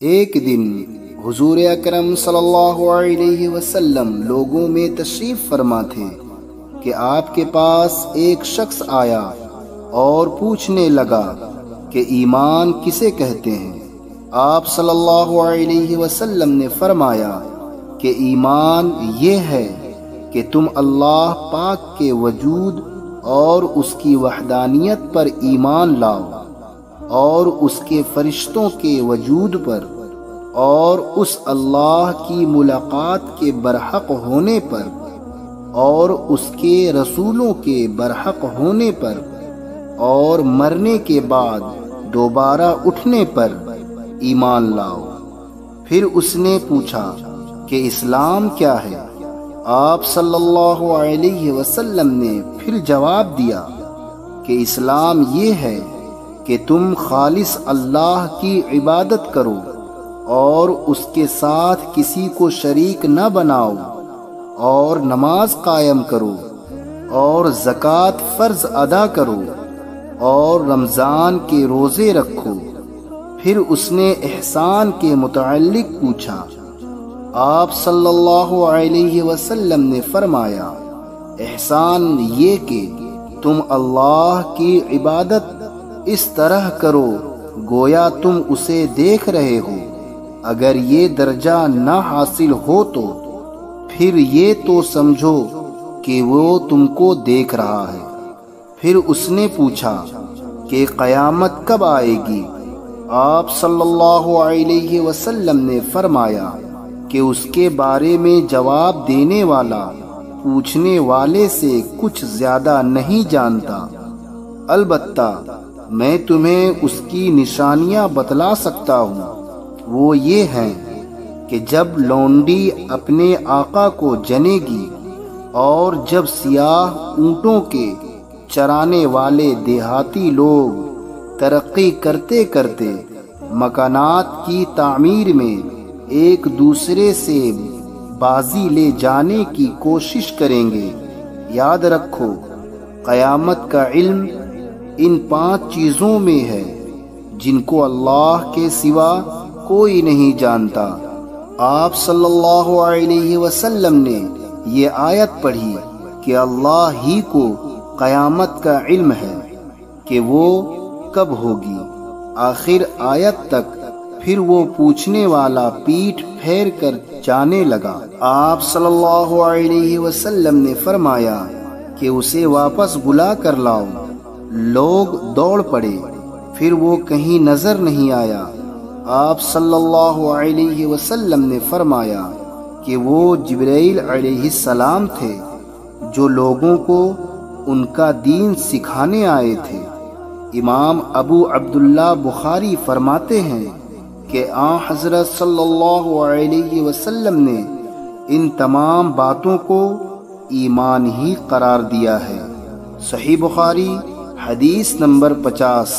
ایک دن حضور اکرم صلی اللہ علیہ وسلم لوگوں میں تشریف فرما تھے کہ آپ کے پاس ایک شخص آیا اور پوچھنے لگا کہ ایمان کسے کہتے ہیں؟ آپ صلی اللہ علیہ وسلم نے فرمایا کہ ایمان یہ ہے کہ تم اللہ پاک کے وجود اور اس کی وحدانیت پر ایمان لاؤ، اور اس کے فرشتوں کے وجود پر، اور اس اللہ کی ملاقات کے برحق ہونے پر، اور اس کے رسولوں کے برحق ہونے پر، اور مرنے کے بعد دوبارہ اٹھنے پر ایمان لاؤ۔ پھر اس نے پوچھا کہ اسلام کیا ہے؟ آپ صلی اللہ علیہ وسلم نے پھر جواب دیا کہ اسلام یہ ہے کہ تم خالص اللہ کی عبادت کرو اور اس کے ساتھ کسی کو شریک نہ بناؤ، اور نماز قائم کرو، اور زکوٰۃ فرض ادا کرو، اور رمضان کے روزے رکھو۔ پھر اس نے احسان کے متعلق پوچھا۔ آپ صلی اللہ علیہ وسلم نے فرمایا، احسان یہ کہ تم اللہ کی عبادت اس طرح کرو گویا تم اسے دیکھ رہے ہو۔ اگر یہ درجہ نہ حاصل ہو تو پھر یہ تو سمجھو کہ وہ تم کو دیکھ رہا ہے۔ پھر اس نے پوچھا کہ قیامت کب آئے گی؟ آپ صلی اللہ علیہ وسلم نے فرمایا کہ اس کے بارے میں جواب دینے والا پوچھنے والے سے کچھ زیادہ نہیں جانتا، البتہ میں تمہیں اس کی نشانیاں بتلا سکتا ہوں۔ وہ یہ ہیں کہ جب لونڈی اپنے آقا کو جنے گی، اور جب سیاہ اونٹوں کے چرانے والے دیہاتی لوگ ترقی کرتے کرتے مکانات کی تعمیر میں ایک دوسرے سے بازی لے جانے کی کوشش کریں گے۔ یاد رکھو، قیامت کا علم ان 5 چیزوں میں ہے جن کو اللہ کے سوا کوئی نہیں جانتا۔ آپ صلی اللہ علیہ وسلم نے یہ آیت پڑھی کہ اللہ ہی کو قیامت کا علم ہے کہ وہ کب ہوگی، آخر آیت تک۔ پھر وہ پوچھنے والا پیٹھ پھیر کر جانے لگا۔ آپ صلی اللہ علیہ وسلم نے فرمایا کہ اسے واپس بلا کر لاؤ۔ لوگ دوڑ پڑے، پھر وہ کہیں نظر نہیں آیا۔ آپ صلی اللہ علیہ وسلم نے فرمایا کہ وہ جبرائیل علیہ السلام تھے جو لوگوں کو ان کا دین سکھانے آئے تھے۔ امام ابو عبداللہ بخاری فرماتے ہیں کہ آن حضرت صلی اللہ علیہ وسلم نے ان تمام باتوں کو ایمان ہی قرار دیا ہے۔ صحیح بخاری حدیث نمبر 50۔